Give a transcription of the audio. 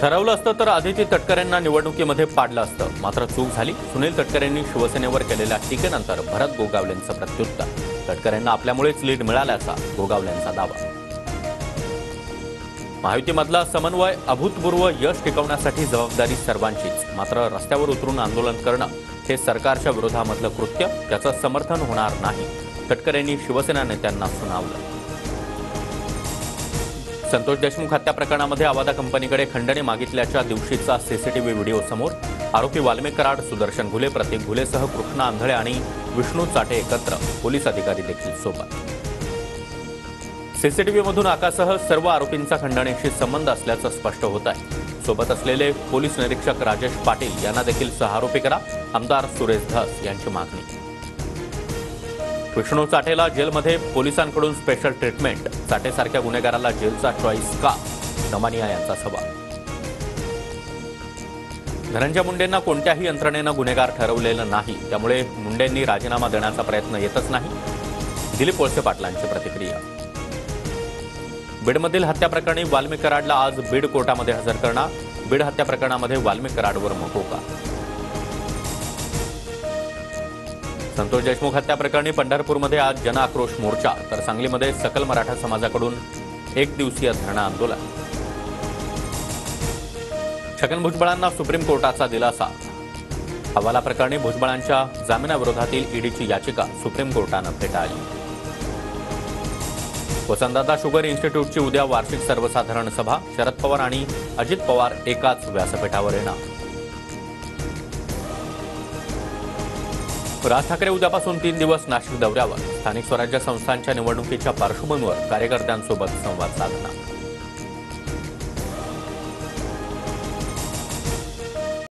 ठरवलं असतं तर आदिती तटकरेंना निवडणुकीमध्ये पाडलं असतं, मात्र चूक झाली। सुनील तटकरेंनी शिवसेनेवर केलेल्या टीकेनंतर भरत गोगावलेंचं प्रत्युत्तर। तटकरेंना आपल्यामुळेच लीड मिळाल्याचा गोगावलेंचा दावा। महायुतीमधला समन्वय अभूतपूर्व यश टिकवण्यासाठी जबाबदारी सर्वांचीच, मात्र रस्त्यावर उतरून आंदोलन करणं हे सरकारच्या विरोधामधलं कृत्य, त्याचं समर्थन होणार नाही, तटकरेंनी शिवसेना नेत्यांना सुनावलं। संतोष देशमुख हत्या प्रकरणामध्ये आवादा कंपनीकडे खंडणी मागितल्याच्या दिवशीचा सीसीटीव्ही व्हिडिओ समोर। आरोपी वाल्मिक कराड, सुदर्शन घुले, प्रतीक घुलेसह कृष्णा आंधळे आणि विष्णू चाटे एकत्र, पोलीस अधिकारी देखील सोबत। सीसीटीव्हीमधून आकासह सर्व आरोपींचा खंडणीशी संबंध असल्याचं स्पष्ट होत आहे। सोबत असलेले पोलीस निरीक्षक राजेश पाटील यांना देखील सहआरोपी करा, आमदार सुरेश धस यांची मागणी। विष्णू चाटेला जेलमध्ये पोलिसांकडून स्पेशल ट्रीटमेंट, चाटेसारख्या गुन्हेगाराला जेलचा चॉईस का, दमानिया यांचा सवाल। धनंजय मुंडेंना कोणत्याही यंत्रणेनं गुन्हेगार ठरवलेलं नाही, त्यामुळे मुंडेंनी राजीनामा देण्याचा प्रयत्न येतच नाही, दिलीप वळसे पाटलांची प्रतिक्रिया। बीडमधील हत्या प्रकरणी वाल्मिक कराडला आज बीड कोर्टामध्ये हजर करणार। बीड हत्या प्रकरणामध्ये वाल्मिक कराडवर मकोका। संतोष देशमुख हत्या प्रकरणी पंढरपूरमध्ये आज जनआक्रोश मोर्चा, तर सांगलीमध्ये सकल मराठा समाजाकडून एक दिवसीय धरणं आंदोलन। छगन भुजबळांना सुप्रीम कोर्टाचा दिलासा। हवाला प्रकरणी भुजबळांच्या जामिनाविरोधातील ईडीची याचिका सुप्रीम कोर्टानं फेटाळली। वसंतदादा शुगर इन्स्टिट्यूटची उद्या वार्षिक सर्वसाधारण सभा, शरद पवार आणि अजित पवार एकाच व्यासपीठावर येणार। राज ठाकरे उद्यापासून 3 दिवस नाशिक दौऱ्यावर। स्थानिक स्वराज्य संस्थांच्या निवडणुकीच्या पार्श्वभूमीवर कार्यकर्त्यांसोबत संवाद साधणार।